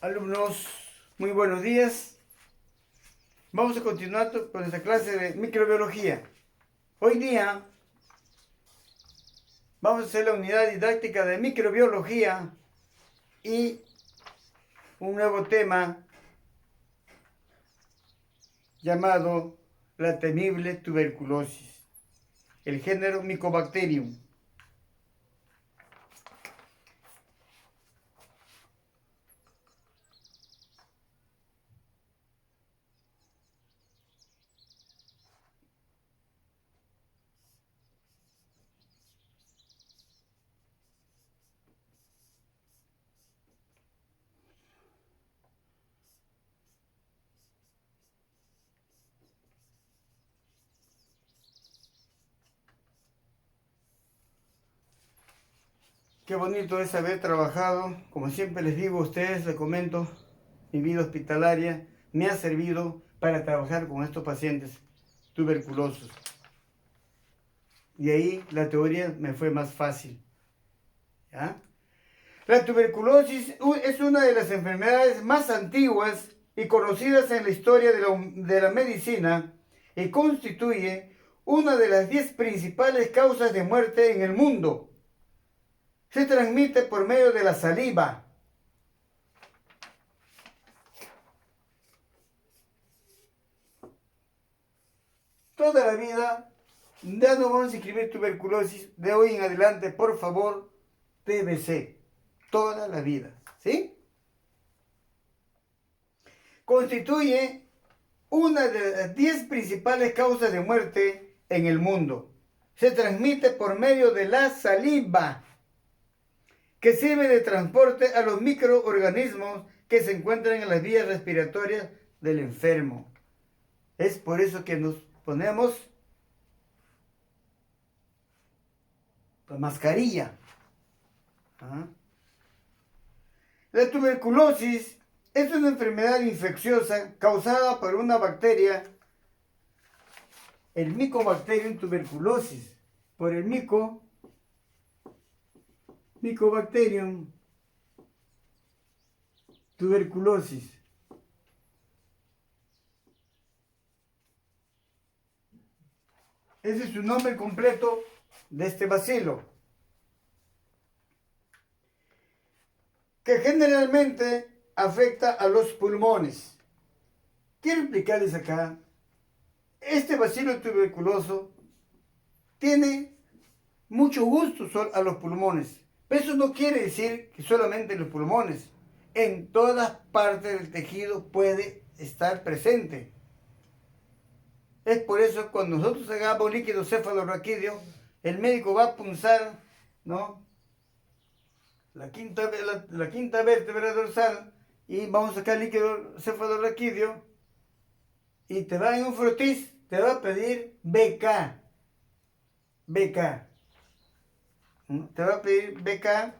Alumnos, muy buenos días. Vamos a continuar con esta clase de microbiología. Hoy día vamos a hacer la unidad didáctica de microbiología y un nuevo tema llamado la temible tuberculosis, el género Mycobacterium. Qué bonito es haber trabajado, como siempre les digo a ustedes, les comento, mi vida hospitalaria me ha servido para trabajar con estos pacientes tuberculosos. Y ahí la teoría me fue más fácil. ¿Ya? La tuberculosis es una de las enfermedades más antiguas y conocidas en la historia de la medicina y constituye una de las 10 principales causas de muerte en el mundo. Se transmite por medio de la saliva. Toda la vida, ya no vamos a escribir tuberculosis, de hoy en adelante, por favor, TBC. Toda la vida, ¿sí? Constituye una de las 10 principales causas de muerte en el mundo. Se transmite por medio de la saliva, que sirve de transporte a los microorganismos que se encuentran en las vías respiratorias del enfermo. Es por eso que nos ponemos la mascarilla. La tuberculosis es una enfermedad infecciosa causada por una bacteria, el Mycobacterium tuberculosis, por el Mycobacterium tuberculosis. Ese es su nombre completo de este bacilo, que generalmente afecta a los pulmones. Quiero explicarles acá, este bacilo tuberculoso tiene mucho gusto a los pulmones. Pero eso no quiere decir que solamente en los pulmones. En todas partes del tejido puede estar presente. Es por eso cuando nosotros hagamos líquido cefalorraquídeo, el médico va a punzar, ¿no?, la quinta vértebra dorsal y vamos a sacar líquido cefalorraquídeo y te va en un frotis, te va a pedir BK. Te va a pedir BK.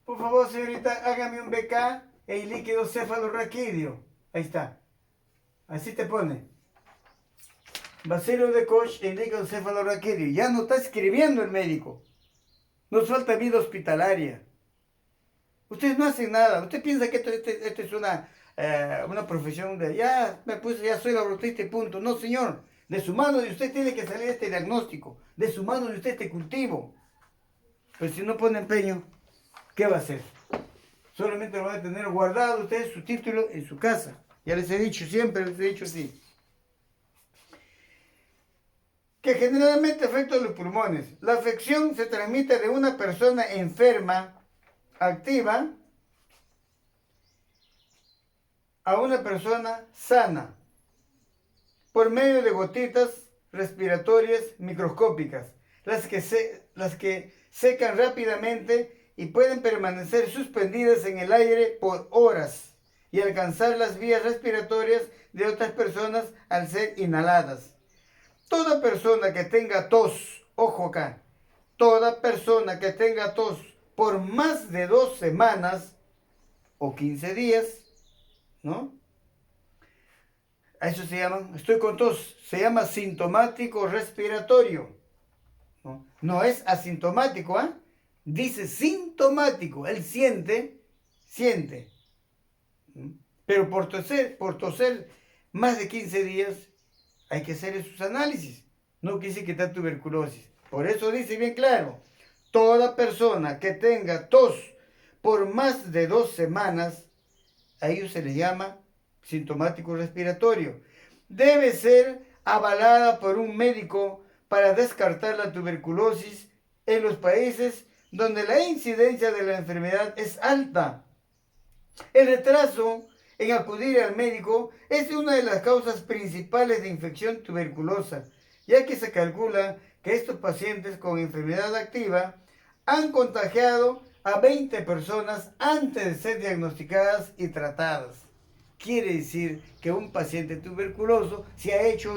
Por favor, señorita, hágame un BK y líquido cefalorraquídeo. Ahí está. Así te pone. Bacilo de Koch en líquido cefalorraquídeo. Ya no está escribiendo el médico. Nos falta vida hospitalaria. Ustedes no hacen nada. Usted piensa que esto es una profesión de ya me puse, ya soy laboratorio y punto. No, señor. De su mano de usted tiene que salir este diagnóstico. De su mano de usted este cultivo. Pero si no pone empeño, ¿qué va a hacer? Solamente lo va a tener guardado usted su título en su casa. Ya les he dicho, siempre les he dicho así. Que generalmente afecta a los pulmones. La afección se transmite de una persona enferma, activa, a una persona sana, por medio de gotitas respiratorias microscópicas, las que secan rápidamente y pueden permanecer suspendidas en el aire por horas y alcanzar las vías respiratorias de otras personas al ser inhaladas. Toda persona que tenga tos, ojo acá, toda persona que tenga tos por más de 2 semanas o 15 días, ¿no? A eso se llama, estoy con tos, se llama sintomático respiratorio. No es asintomático, ¿eh? Dice sintomático, él siente siente. Pero por toser más de 15 días, hay que hacer esos análisis. No quise quitar tuberculosis. Por eso dice bien claro, toda persona que tenga tos por más de 2 semanas, a ello se le llama sintomático respiratorio. Debe ser avalada por un médico para descartar la tuberculosis en los países donde la incidencia de la enfermedad es alta. El retraso en acudir al médico es una de las causas principales de infección tuberculosa, ya que se calcula que estos pacientes con enfermedad activa han contagiado a 20 personas antes de ser diagnosticadas y tratadas. Quiere decir que un paciente tuberculoso se ha hecho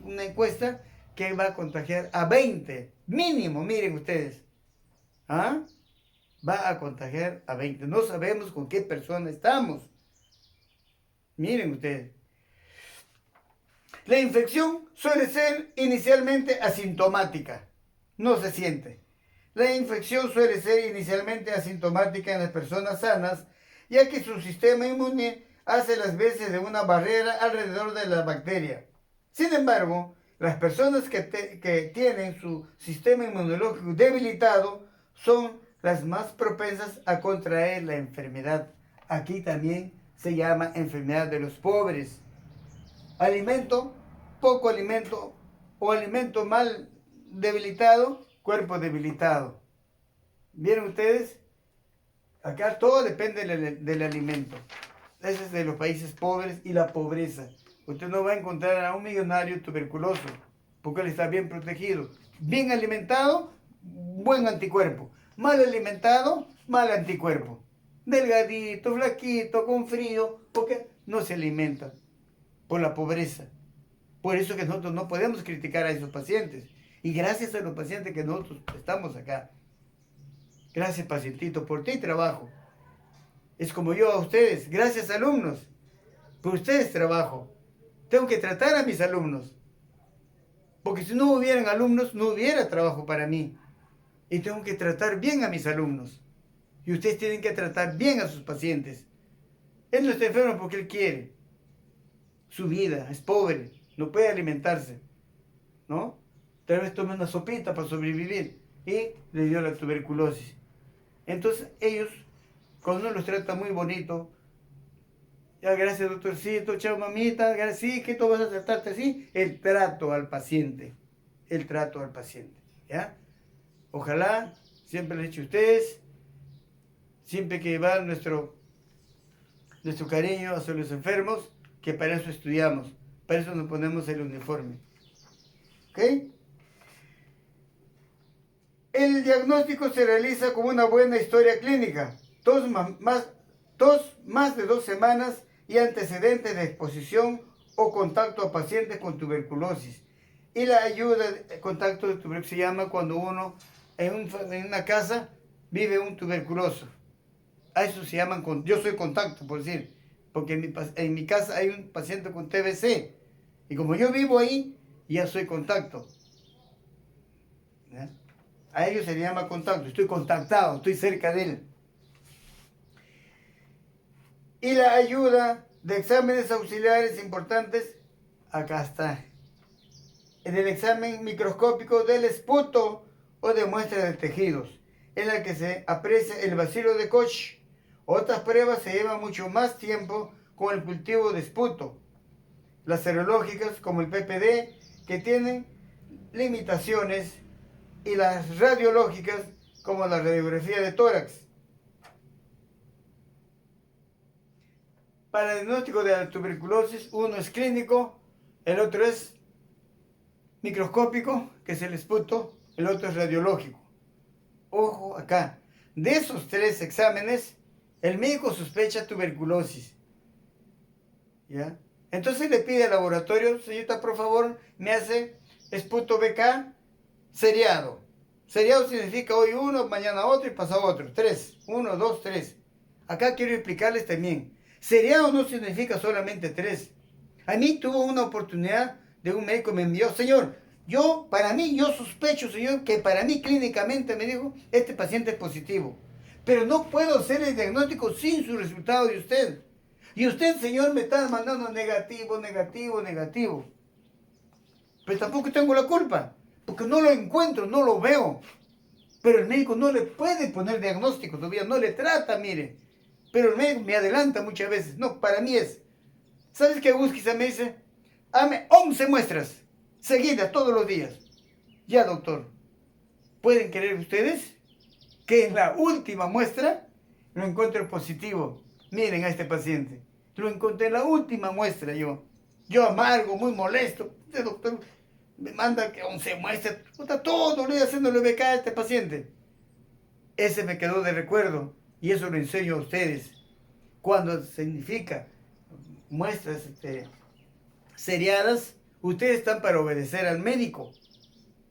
una encuesta que va a contagiar a 20, mínimo, miren ustedes. ¿Ah? Va a contagiar a 20. No sabemos con qué persona estamos. Miren ustedes. La infección suele ser inicialmente asintomática. No se siente. La infección suele ser inicialmente asintomática en las personas sanas, ya que su sistema inmune hace las veces de una barrera alrededor de la bacteria. Sin embargo, las personas que tienen su sistema inmunológico debilitado son las más propensas a contraer la enfermedad. Aquí también se llama enfermedad de los pobres. Alimento, poco alimento o alimento mal debilitado, cuerpo debilitado. ¿Vieron ustedes? Acá todo depende del alimento. Ese es de los países pobres y la pobreza. Usted no va a encontrar a un millonario tuberculoso, porque él está bien protegido. Bien alimentado, buen anticuerpo. Mal alimentado, mal anticuerpo. Delgadito, flaquito, con frío, porque no se alimenta por la pobreza. Por eso que nosotros no podemos criticar a esos pacientes. Y gracias a los pacientes que nosotros estamos acá. Gracias, pacientito, por ti trabajo. Es como yo a ustedes. Gracias, alumnos. Por ustedes trabajo. Tengo que tratar a mis alumnos. Porque si no hubieran alumnos, no hubiera trabajo para mí. Y tengo que tratar bien a mis alumnos. Y ustedes tienen que tratar bien a sus pacientes. Él no está enfermo porque él quiere. Su vida es pobre. No puede alimentarse. ¿No? Tal vez tome una sopita para sobrevivir. Y le dio la tuberculosis. Entonces ellos, cuando uno los trata muy bonito, ya gracias doctorcito, chao mamita, gracias, sí, que tú vas a tratarte así, el trato al paciente, ¿ya? Ojalá, siempre les he dicho a ustedes, siempre que va nuestro cariño hacia los enfermos, que para eso estudiamos, para eso nos ponemos el uniforme, ¿ok? El diagnóstico se realiza con una buena historia clínica, tos más de 2 semanas y antecedentes de exposición o contacto a pacientes con tuberculosis. Y la ayuda de contacto de tuberculosis se llama cuando uno en una casa vive un tuberculoso. A eso se llaman, yo soy contacto, por decir, porque en mi casa hay un paciente con TBC. Y como yo vivo ahí, ya soy contacto. ¿Ya? A ellos se le llama contacto, estoy contactado, estoy cerca de él. Y la ayuda de exámenes auxiliares importantes, acá está. En el examen microscópico del esputo o de muestra de tejidos, en la que se aprecia el bacilo de Koch. Otras pruebas se llevan mucho más tiempo con el cultivo de esputo. Las serológicas, como el PPD, que tienen limitaciones, y las radiológicas, como la radiografía de tórax. Para el diagnóstico de la tuberculosis, uno es clínico, el otro es microscópico, que es el esputo, el otro es radiológico. Ojo acá, de esos 3 exámenes, el médico sospecha tuberculosis. ¿Ya? Entonces le pide al laboratorio, señorita, por favor, me hace esputo BK seriado. Seriado significa hoy uno, mañana otro y pasado otro. 3. 1, 2, 3. Acá quiero explicarles también. Seriado no significa solamente 3. A mí tuvo una oportunidad de un médico me envió, señor, yo sospecho, señor, que para mí clínicamente me dijo, este paciente es positivo. Pero no puedo hacer el diagnóstico sin su resultado de usted. Y usted, señor, me está mandando negativo, negativo, negativo. Pero tampoco tengo la culpa, porque no lo encuentro, no lo veo. Pero el médico no le puede poner diagnóstico todavía, no le trata, mire. Pero el médico me adelanta muchas veces. No, para mí es. ¿Sabes qué Busquisa me dice? Dame 11 muestras seguidas todos los días. Ya, doctor. ¿Pueden creer ustedes que en la última muestra lo encuentro positivo? Miren a este paciente. Lo encontré en la última muestra yo. Yo amargo, muy molesto. Este doctor me manda que 11 muestras. Está todo el día haciéndole beca a este paciente. Ese me quedó de recuerdo. Y eso lo enseño a ustedes. Cuando significa muestras seriadas, ustedes están para obedecer al médico.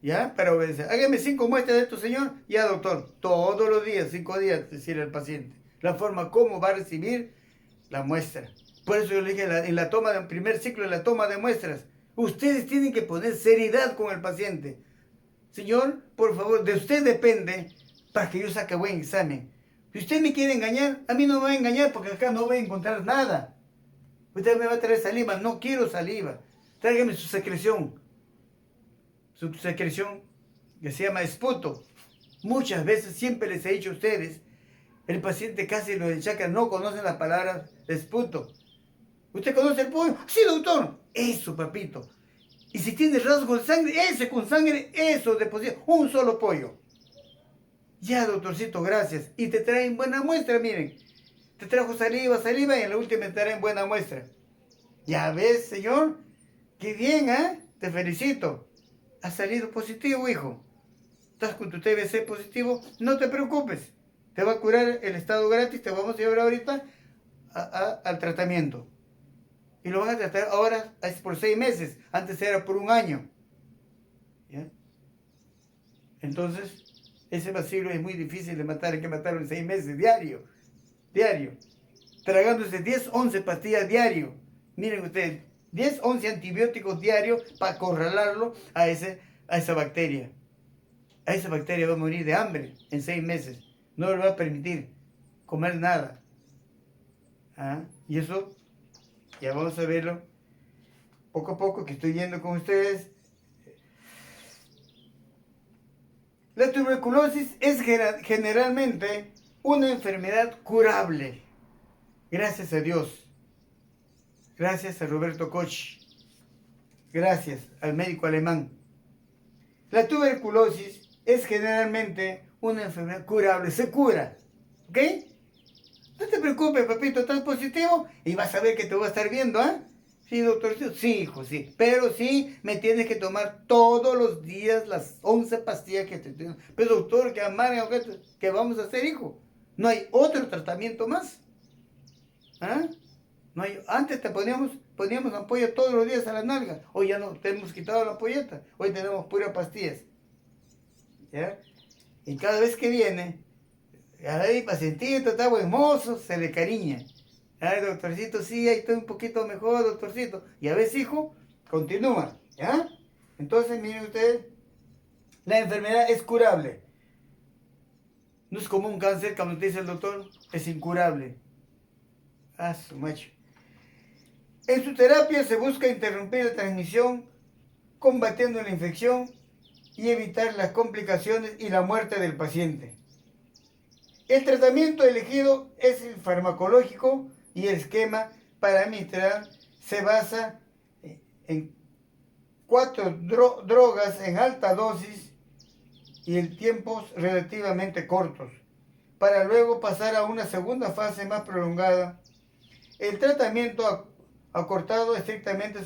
¿Ya? Para obedecer. Hágame 5 muestras de esto, señor. Ya, doctor. Todos los días, 5 días, decir al paciente. La forma como va a recibir la muestra. Por eso yo le dije en la toma del primer ciclo, en la toma de muestras, ustedes tienen que poner seriedad con el paciente. Señor, por favor, de usted depende para que yo saque buen examen. Si usted me quiere engañar, a mí no me va a engañar porque acá no voy a encontrar nada. Usted me va a traer saliva. No quiero saliva. Tráigame su secreción. Su secreción que se llama esputo. Muchas veces, siempre les he dicho a ustedes, el paciente casi lo del chakra no conoce la palabra esputo. ¿Usted conoce el pollo? Sí, doctor. Eso, papito. Y si tiene rasgos de sangre, ese con sangre, eso deposita un solo pollo. Ya, doctorcito, gracias. Y te traen buena muestra, miren. Te trajo saliva, saliva y en la última te traen buena muestra. Ya ves, señor. Qué bien, ¿eh? Te felicito. Has salido positivo, hijo. Estás con tu TBC positivo. No te preocupes. Te va a curar el estado gratis. Te vamos a llevar ahorita al tratamiento. Y lo van a tratar ahora es por 6 meses. Antes era por 1 año. ¿Ya? Entonces, ese bacilo es muy difícil de matar. Hay que matarlo en 6 meses, diario. Diario. Tragándose 10, 11 pastillas diario. Miren ustedes, 10, 11 antibióticos diarios para acorralarlo a esa bacteria. A esa bacteria va a morir de hambre en 6 meses. No le va a permitir comer nada. ¿Ah? Y eso, ya vamos a verlo poco a poco que estoy yendo con ustedes. La tuberculosis es generalmente una enfermedad curable. Gracias a Dios. Gracias a Roberto Koch. Gracias al médico alemán. La tuberculosis es generalmente una enfermedad curable. Se cura. ¿Ok? No te preocupes, papito. Estás positivo y vas a ver que te voy a estar viendo, ¿ah? Sí, doctor. Sí, hijo, sí. Pero sí me tienes que tomar todos los días las 11 pastillas que te tengo. Pero doctor, ¿qué amarga? ¿Qué vamos a hacer, hijo? No hay otro tratamiento más. ¿Ah? No hay, antes poníamos ampolla todos los días a la nalga. Hoy ya no, te hemos quitado la ampolleta. Hoy tenemos puras pastillas. ¿Ya? Y cada vez que viene, ay, pacientito, está buen mozo, se le cariña. Ay, doctorcito, sí, ahí estoy un poquito mejor, doctorcito. Y a veces, hijo, continúa. ¿Ya? Entonces, miren ustedes, la enfermedad es curable. No es como un cáncer, como te dice el doctor, es incurable. Ah, su macho. En su terapia se busca interrumpir la transmisión, combatiendo la infección y evitar las complicaciones y la muerte del paciente. El tratamiento elegido es el farmacológico y el esquema para administrar se basa en 4 drogas en alta dosis y en tiempos relativamente cortos, para luego pasar a una segunda fase más prolongada. El tratamiento acortado, estrictamente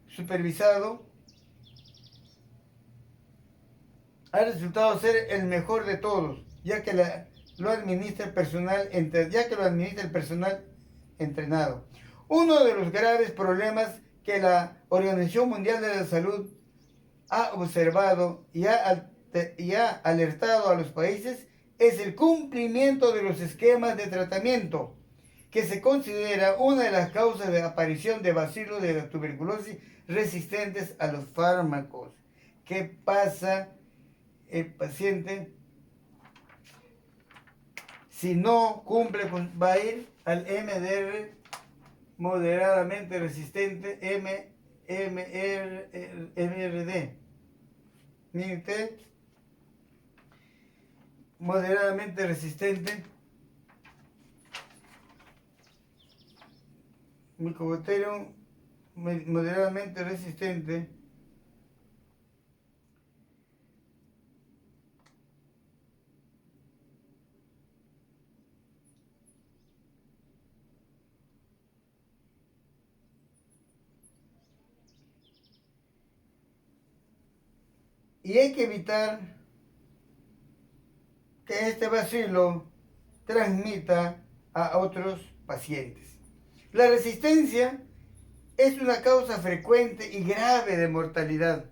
supervisado, ha resultado ser el mejor de todos, ya que lo administra el personal entrenado. Uno de los graves problemas que la Organización Mundial de la Salud ha observado y ha alertado a los países es el cumplimiento de los esquemas de tratamiento, que se considera una de las causas de aparición de bacilos de la tuberculosis resistentes a los fármacos. ¿Qué pasa? El paciente Si no cumple, va a ir al MDR moderadamente resistente, MRD. Miren usted, moderadamente resistente, Mycobacterium moderadamente resistente. Y hay que evitar que este bacilo transmita a otros pacientes. La resistencia es una causa frecuente y grave de mortalidad.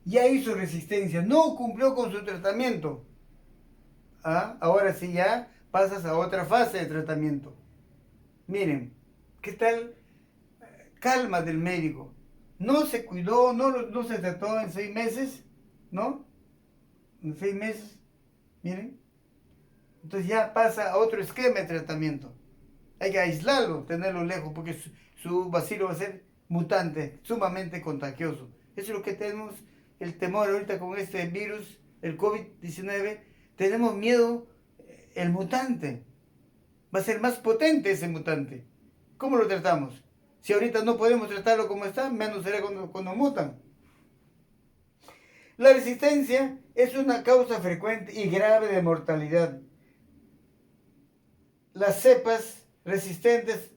Ya hizo resistencia, no cumplió con su tratamiento. Ahora sí ya pasas a otra fase de tratamiento. Miren, ¿qué tal? Calma del médico. No se cuidó, no se trató en 6 meses, ¿no? En 6 meses, miren. Entonces ya pasa a otro esquema de tratamiento. Hay que aislarlo, tenerlo lejos, porque su bacilo va a ser mutante, sumamente contagioso. Eso es lo que tenemos, el temor ahorita con este virus, el COVID-19. Tenemos miedo, el mutante. Va a ser más potente ese mutante. ¿Cómo lo tratamos? Si ahorita no podemos tratarlo como está, menos será cuando mutan. La resistencia es una causa frecuente y grave de mortalidad. Las cepas resistentes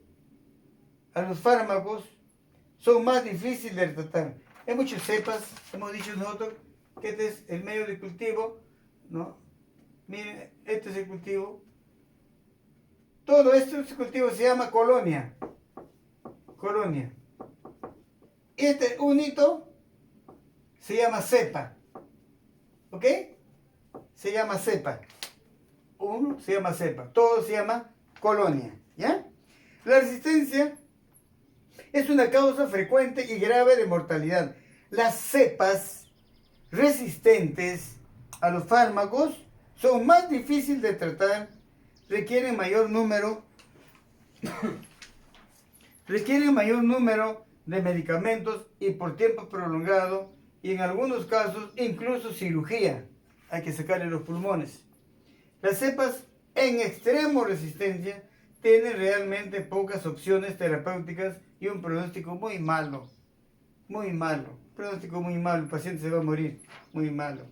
a los fármacos son más difíciles de tratar. Hay muchas cepas, hemos dicho nosotros que este es el medio de cultivo, ¿no? Miren, este es el cultivo. Todo este cultivo se llama colonia. Colonia. Este unito se llama cepa. ¿Ok? Se llama cepa. Uno se llama cepa. Todo se llama colonia. ¿Ya? La resistencia es una causa frecuente y grave de mortalidad. Las cepas resistentes a los fármacos son más difíciles de tratar, requieren mayor número de medicamentos y por tiempo prolongado, y en algunos casos incluso cirugía. Hay que sacarle los pulmones. Las cepas en extremo resistencia tienen realmente pocas opciones terapéuticas y un pronóstico muy malo. Muy malo. Pronóstico muy malo. El paciente se va a morir. Muy malo.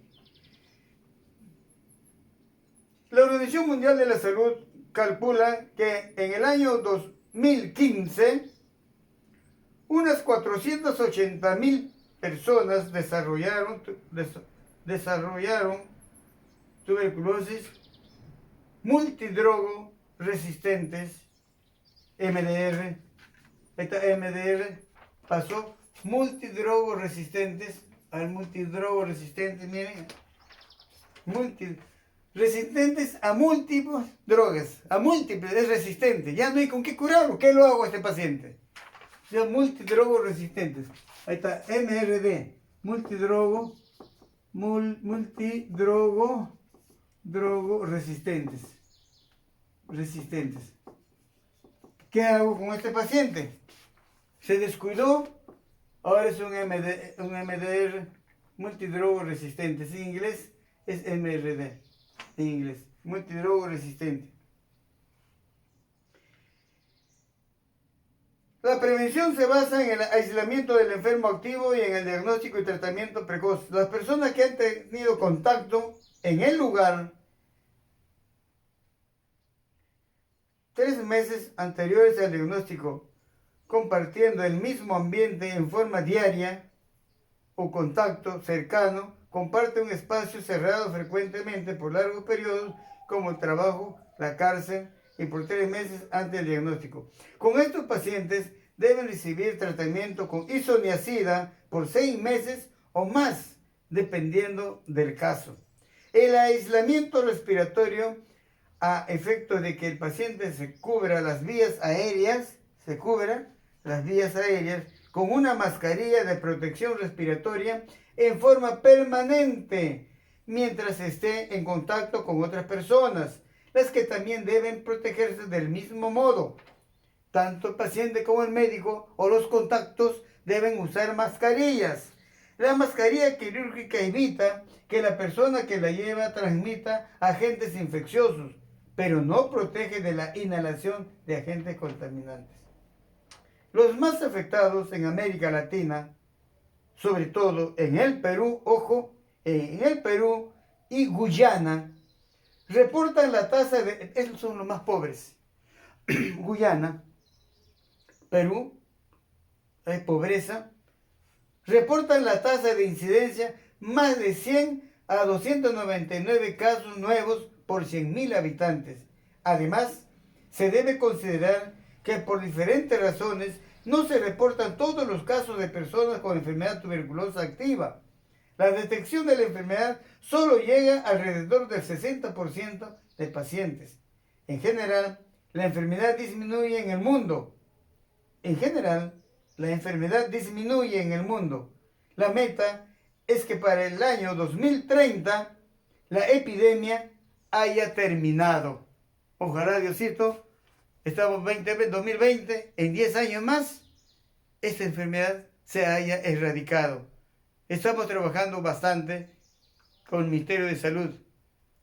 La Organización Mundial de la Salud calcula que en el año 2015 unas 480.000 personas desarrollaron tuberculosis multidrogo resistentes, MDR. Esta MDR pasó multidrogo resistentes al multidrogo resistente, miren, resistentes a múltiples drogas, a múltiples, es resistente, ya no hay con qué curarlo. ¿Qué lo hago a este paciente? Ya multidrogo resistentes. Ahí está, MRD, multidrogo resistentes. ¿Qué hago con este paciente? Se descuidó, ahora es un MDR, multidrogo resistente. En inglés es MRD, en inglés, multidrogo resistente. La prevención se basa en el aislamiento del enfermo activo y en el diagnóstico y tratamiento precoz. Las personas que han tenido contacto en el lugar 3 meses anteriores al diagnóstico, compartiendo el mismo ambiente en forma diaria o contacto cercano, comparte un espacio cerrado frecuentemente por largos periodos, como el trabajo, la cárcel, y por 3 meses antes del diagnóstico. Con estos pacientes deben recibir tratamiento con isoniazida por 6 meses o más, dependiendo del caso. El aislamiento respiratorio, a efecto de que el paciente se cubra las vías aéreas, con una mascarilla de protección respiratoria en forma permanente mientras esté en contacto con otras personas. las que también deben protegerse del mismo modo. Tanto el paciente como el médico o los contactos deben usar mascarillas. La mascarilla quirúrgica evita que la persona que la lleva transmita agentes infecciosos, pero no protege de la inhalación de agentes contaminantes. Los más afectados en América Latina, sobre todo en el Perú, ojo, en el Perú y Guyana, reportan la tasa de... Esos son los más pobres. Guyana, Perú, hay pobreza, reportan la tasa de incidencia más de 100 a 299 casos nuevos por 100.000 habitantes. Además, se debe considerar que por diferentes razones no se reportan todos los casos de personas con enfermedad tuberculosa activa. La detección de la enfermedad solo llega alrededor del 60% de pacientes. En general, la enfermedad disminuye en el mundo. La meta es que para el año 2030 la epidemia haya terminado. Ojalá, Diosito, estamos en 2020, en 10 años más, esta enfermedad se haya erradicado. Estamos trabajando bastante con el Ministerio de Salud.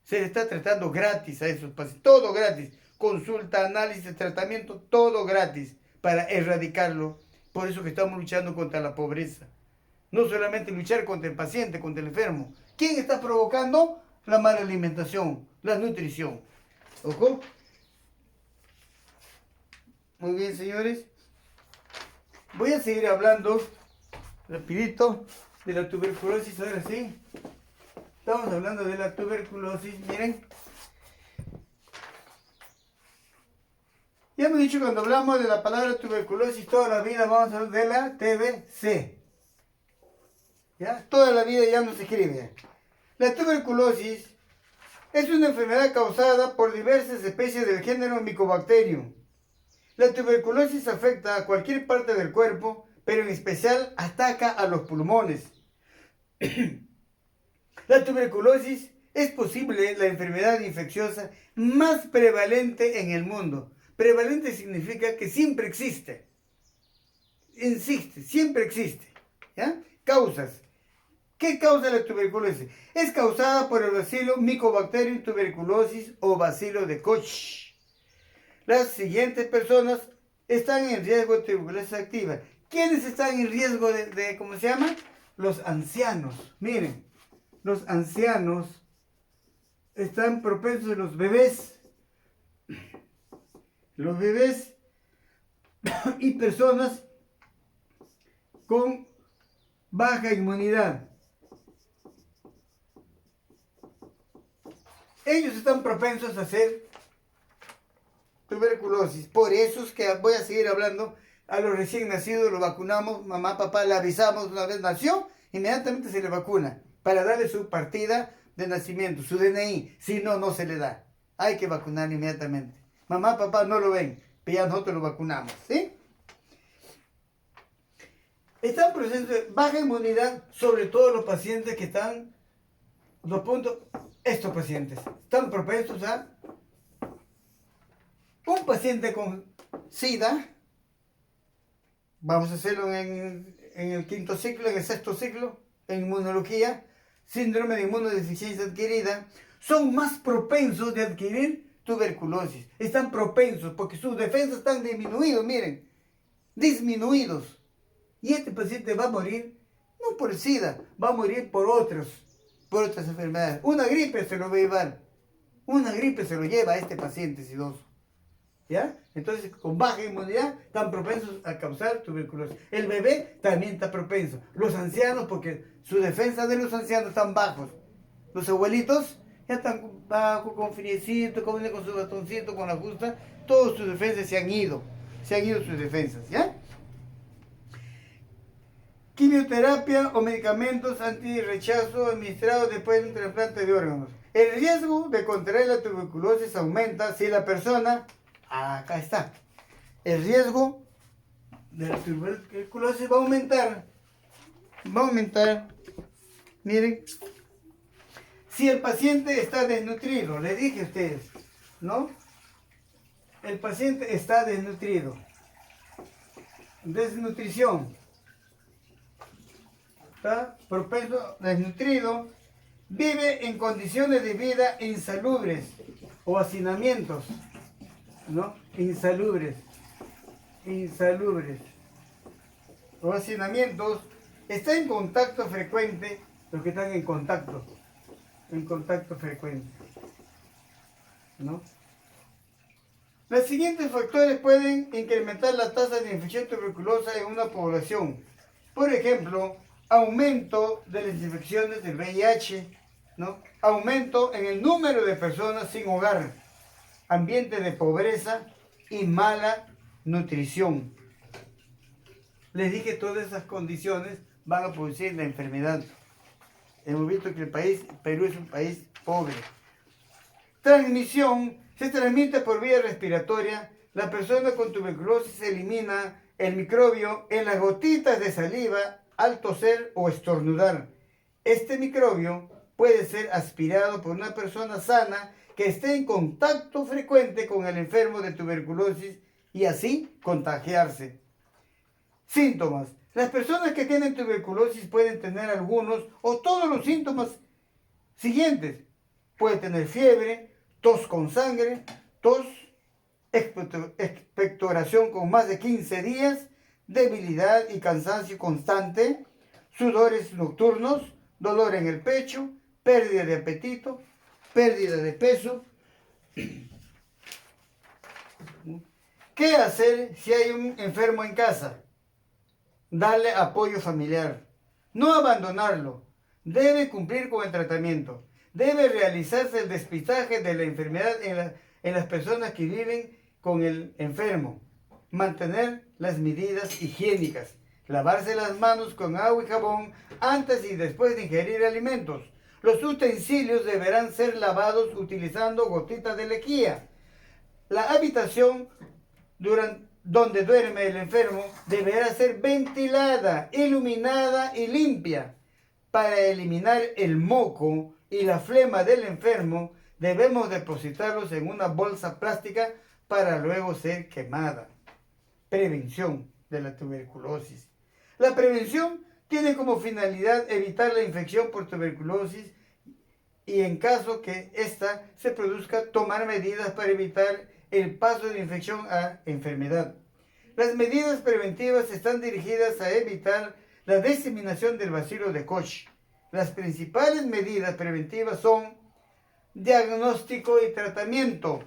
Se le está tratando gratis a esos pacientes, todo gratis. Consulta, análisis, tratamiento, todo gratis para erradicarlo. Por eso que estamos luchando contra la pobreza. No solamente luchar contra el paciente, contra el enfermo. ¿Quién está provocando? La mala alimentación, la nutrición. ¿Ojo? Muy bien, señores. Voy a seguir hablando rapidito de la tuberculosis. Ahora sí. Estamos hablando de la tuberculosis. Miren. Ya hemos dicho cuando hablamos de la palabra tuberculosis, toda la vida vamos a hablar de la TBC. ¿Ya? Toda la vida ya no se escribe. La tuberculosis es una enfermedad causada por diversas especies del género Mycobacterium. La tuberculosis afecta a cualquier parte del cuerpo, pero en especial ataca a los pulmones. La tuberculosis es posible la enfermedad infecciosa más prevalente en el mundo. Prevalente significa que siempre existe. Siempre existe. ¿Ya? Causas. ¿Qué causa la tuberculosis? Es causada por el bacilo Mycobacterium tuberculosis o bacilo de Koch. Las siguientes personas están en riesgo de tuberculosis activa. ¿Quiénes están en riesgo de cómo se llama? Los ancianos. Miren, los ancianos están propensos, los bebés y personas con baja inmunidad. Ellos están propensos a hacer tuberculosis. Por eso es que voy a seguir hablando. A los recién nacidos los vacunamos, mamá, papá, le avisamos una vez nació, inmediatamente se le vacuna para darle su partida de nacimiento, su DNI. Si no, no se le da. Hay que vacunar inmediatamente. Mamá, papá no lo ven, pero ya nosotros lo vacunamos, ¿sí? Están en proceso de baja inmunidad, sobre todo los pacientes que están, estos pacientes están propensos a un paciente con SIDA. Vamos a hacerlo en el quinto ciclo, en el sexto ciclo, en inmunología, síndrome de inmunodeficiencia adquirida, son más propensos de adquirir tuberculosis. Están propensos porque sus defensas están disminuidos, miren, disminuidos. Y este paciente va a morir, no por el SIDA, va a morir por otras enfermedades. Una gripe se lo va a llevar, una gripe se lo lleva a este paciente sidoso. ¿Ya? Entonces, con baja inmunidad, están propensos a causar tuberculosis. El bebé también está propenso. Los ancianos, porque su defensa de los ancianos están bajos. Los abuelitos ya están bajos, con friecito, con su bastoncito, con la justa. Todas sus defensas se han ido sus defensas, ¿ya? Quimioterapia o medicamentos antirrechazo administrados después de un trasplante de órganos. El riesgo de contraer la tuberculosis aumenta si la persona... Acá está. El riesgo de la tuberculosis va a aumentar. Miren. Si el paciente está desnutrido, les dije a ustedes, ¿no? El paciente está desnutrido. Desnutrición. Está propenso, desnutrido. Vive en condiciones de vida insalubres o hacinamientos, ¿no? Insalubres o hacinamientos. Está en contacto frecuente, los que están en contacto frecuente, ¿no? Los siguientes factores pueden incrementar la tasa de infección tuberculosa en una población. Por ejemplo, aumento de las infecciones del VIH, ¿no? Aumento en el número de personas sin hogar, ambiente de pobreza y mala nutrición. Les dije, todas esas condiciones van a producir la enfermedad. Hemos visto que Perú es un país pobre. Transmisión: se transmite por vía respiratoria. La persona con tuberculosis elimina el microbio en las gotitas de saliva al toser o estornudar. Este microbio puede ser aspirado por una persona sana que esté en contacto frecuente con el enfermo de tuberculosis y así contagiarse. Síntomas: las personas que tienen tuberculosis pueden tener algunos o todos los síntomas siguientes. Puede tener fiebre, tos con sangre, tos, expectoración con más de 15 días, debilidad y cansancio constante, sudores nocturnos, dolor en el pecho, pérdida de apetito, pérdida de peso. ¿Qué hacer si hay un enfermo en casa? Darle apoyo familiar. No abandonarlo. Debe cumplir con el tratamiento. Debe realizarse el despistaje de la enfermedad en las personas que viven con el enfermo. Mantener las medidas higiénicas. Lavarse las manos con agua y jabón antes y después de ingerir alimentos. Los utensilios deberán ser lavados utilizando gotitas de lejía. La habitación donde duerme el enfermo deberá ser ventilada, iluminada y limpia. Para eliminar el moco y la flema del enfermo, debemos depositarlos en una bolsa plástica para luego ser quemada. Prevención de la tuberculosis. La prevención tiene como finalidad evitar la infección por tuberculosis y, en caso que ésta se produzca, tomar medidas para evitar el paso de infección a enfermedad. Las medidas preventivas están dirigidas a evitar la diseminación del bacilo de Koch. Las principales medidas preventivas son diagnóstico y tratamiento.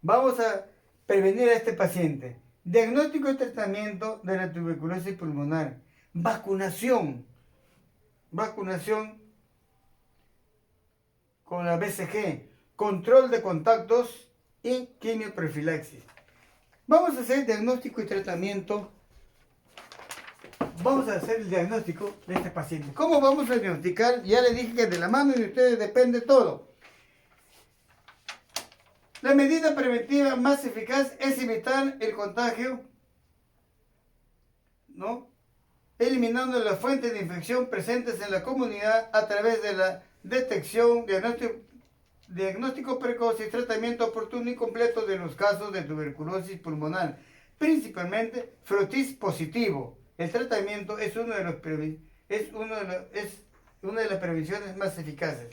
Vamos a prevenir a este paciente. Diagnóstico y tratamiento de la tuberculosis pulmonar. Vacunación con la BCG. Control de contactos y quimioprofilaxis. Vamos a hacer diagnóstico y tratamiento. Vamos a hacer el diagnóstico de este paciente. ¿Cómo vamos a diagnosticar? Ya le dije que de la mano de ustedes depende todo. La medida preventiva más eficaz es evitar el contagio, ¿no? Eliminando las fuentes de infección presentes en la comunidad a través de la detección, diagnóstico precoz y tratamiento oportuno y completo de los casos de tuberculosis pulmonar, principalmente frotis positivo. El tratamiento es una de las prevenciones más eficaces.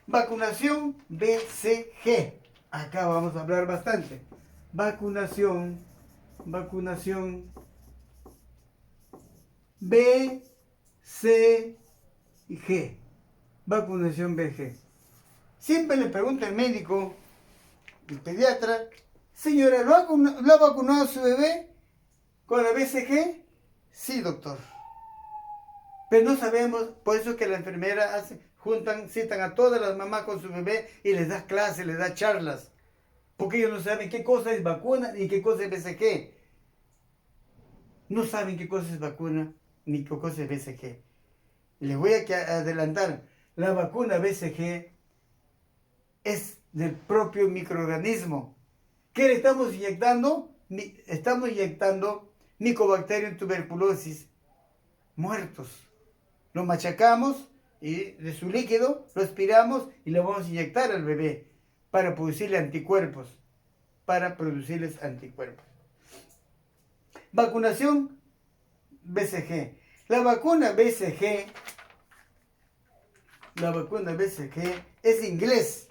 Vacunación BCG. Acá vamos a hablar bastante. Vacunación BCG. Vacunación BCG. Siempre le pregunta el médico, el pediatra: señora, ¿lo ha vacunado a su bebé con la BCG? Sí, doctor. Pero no sabemos, por eso que la enfermera citan a todas las mamás con su bebé y les da clases, les da charlas. Porque ellos no saben qué cosa es vacuna ni qué cosa es BCG. No saben qué cosa es vacuna ni qué cosa es BCG. Les voy a adelantar, la vacuna BCG es del propio microorganismo. ¿Qué le estamos inyectando? Estamos inyectando Mycobacterium tuberculosis muertos. Lo machacamos y de su líquido lo aspiramos y lo vamos a inyectar al bebé. para producirle anticuerpos. Para producirles anticuerpos. Vacunación BCG. La vacuna BCG es inglés.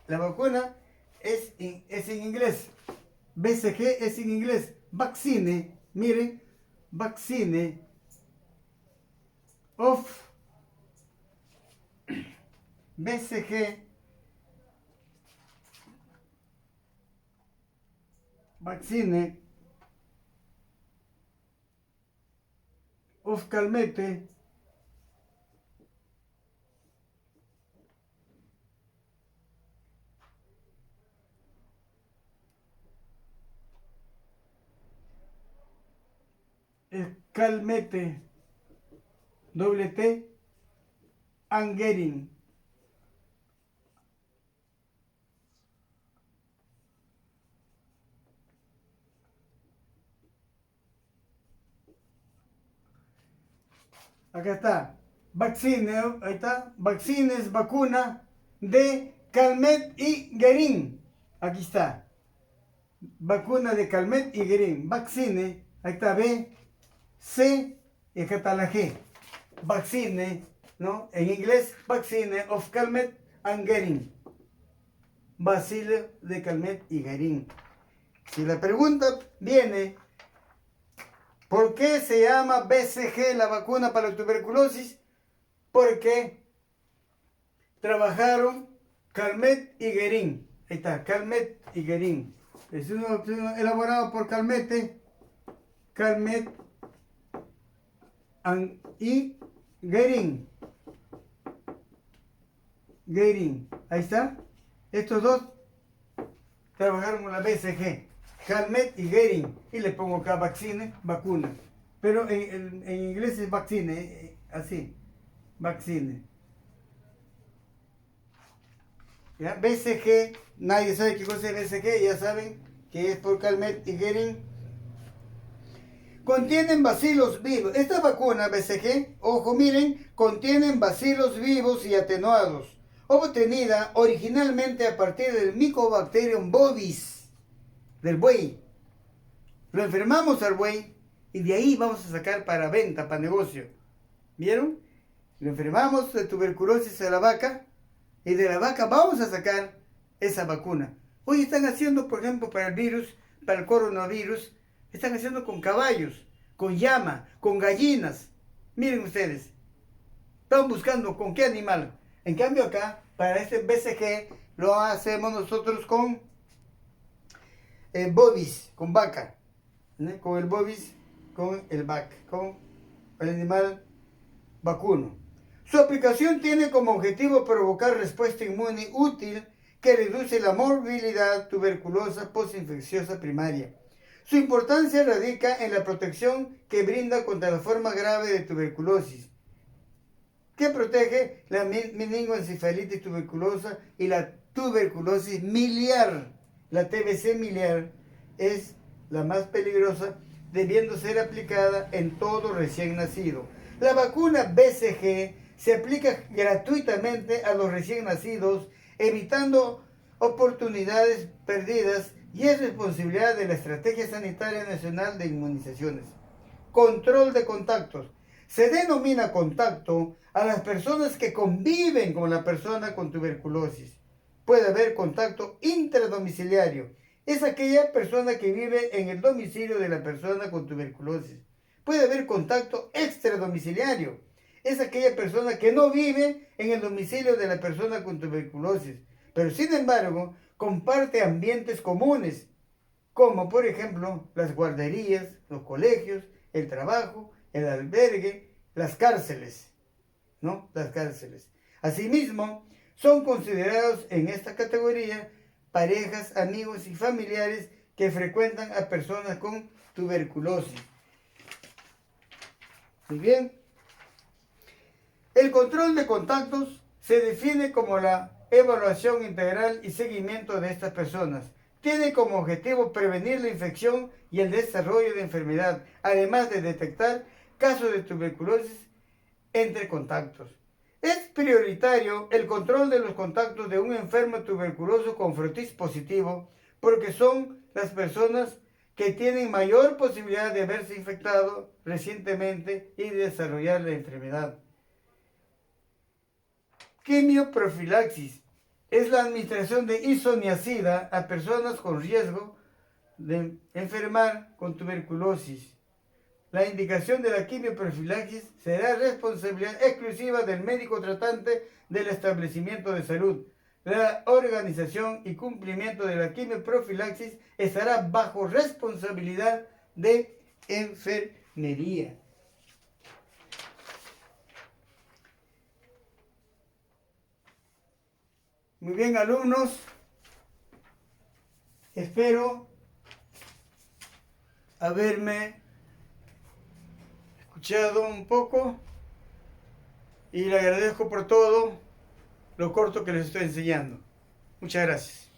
La vacuna es en inglés. BCG es en inglés. Vaccine, miren, vaccine of BCG, vaccine of Calmette Calmette doble T Angerin. Acá está, vaccine, ahí está, vaccines, vacuna de Calmette y Guerin. Aquí está, vacuna de Calmette y Guerin, vaccine, ahí está B, C, y acá está la G, vaccine, ¿no? En inglés, vaccine of Calmette and Guerin, vacilo de Calmette y Guerin. Si la pregunta viene, ¿por qué se llama BCG la vacuna para la tuberculosis? Porque trabajaron Calmette y Guerin. Ahí está, Calmette y Guerin. Es uno elaborado por Calmette y Guerin. Ahí está. Estos dos trabajaron con la BCG. Calmette y Guerin. Y le pongo acá vaccine, vacuna. Pero en inglés es vaccine, así. Vaccine. ¿Ya? BCG, nadie sabe qué cosa es BCG, ya saben que es por Calmette y Guerin. Contienen bacilos vivos. Esta vacuna BCG, ojo miren, contienen bacilos vivos y atenuados, obtenida originalmente a partir del Mycobacterium bovis, del buey. Lo enfermamos al buey y de ahí vamos a sacar para venta, para negocio. ¿Vieron? Lo enfermamos de tuberculosis a la vaca y de la vaca vamos a sacar esa vacuna. Hoy están haciendo, por ejemplo, para el virus, para el coronavirus, están haciendo con caballos, con llama, con gallinas. Miren ustedes, están buscando con qué animal. En cambio acá, para este BCG, lo hacemos nosotros con bovis, con vaca. ¿No? Con el bovis, con el vaca, con el animal vacuno. Su aplicación tiene como objetivo provocar respuesta inmune útil que reduce la morbilidad tuberculosa postinfecciosa primaria. Su importancia radica en la protección que brinda contra la forma grave de tuberculosis, que protege la meningoencefalitis tuberculosa y la tuberculosis miliar. La TBC miliar es la más peligrosa, debiendo ser aplicada en todo recién nacido. La vacuna BCG se aplica gratuitamente a los recién nacidos, evitando oportunidades perdidas y es responsabilidad de la Estrategia Sanitaria Nacional de Inmunizaciones. Control de contactos. Se denomina contacto a las personas que conviven con la persona con tuberculosis. Puede haber contacto intradomiciliario. Es aquella persona que vive en el domicilio de la persona con tuberculosis. Puede haber contacto extradomiciliario. Es aquella persona que no vive en el domicilio de la persona con tuberculosis, pero sin embargo comparte ambientes comunes, como por ejemplo las guarderías, los colegios, el trabajo, el albergue, las cárceles, ¿no? Las cárceles. Asimismo, son considerados en esta categoría parejas, amigos y familiares que frecuentan a personas con tuberculosis. Muy bien. El control de contactos se define como la evaluación integral y seguimiento de estas personas. Tiene como objetivo prevenir la infección y el desarrollo de enfermedad, además de detectar casos de tuberculosis entre contactos. Es prioritario el control de los contactos de un enfermo tuberculoso con frotis positivo porque son las personas que tienen mayor posibilidad de haberse infectado recientemente y desarrollar la enfermedad. Quimioprofilaxis es la administración de isoniazida a personas con riesgo de enfermar con tuberculosis. La indicación de la quimioprofilaxis será responsabilidad exclusiva del médico tratante del establecimiento de salud. La organización y cumplimiento de la quimioprofilaxis estará bajo responsabilidad de enfermería. Muy bien, alumnos. Espero haberme escuchado un poco y le agradezco por todo lo corto que les estoy enseñando. Muchas gracias.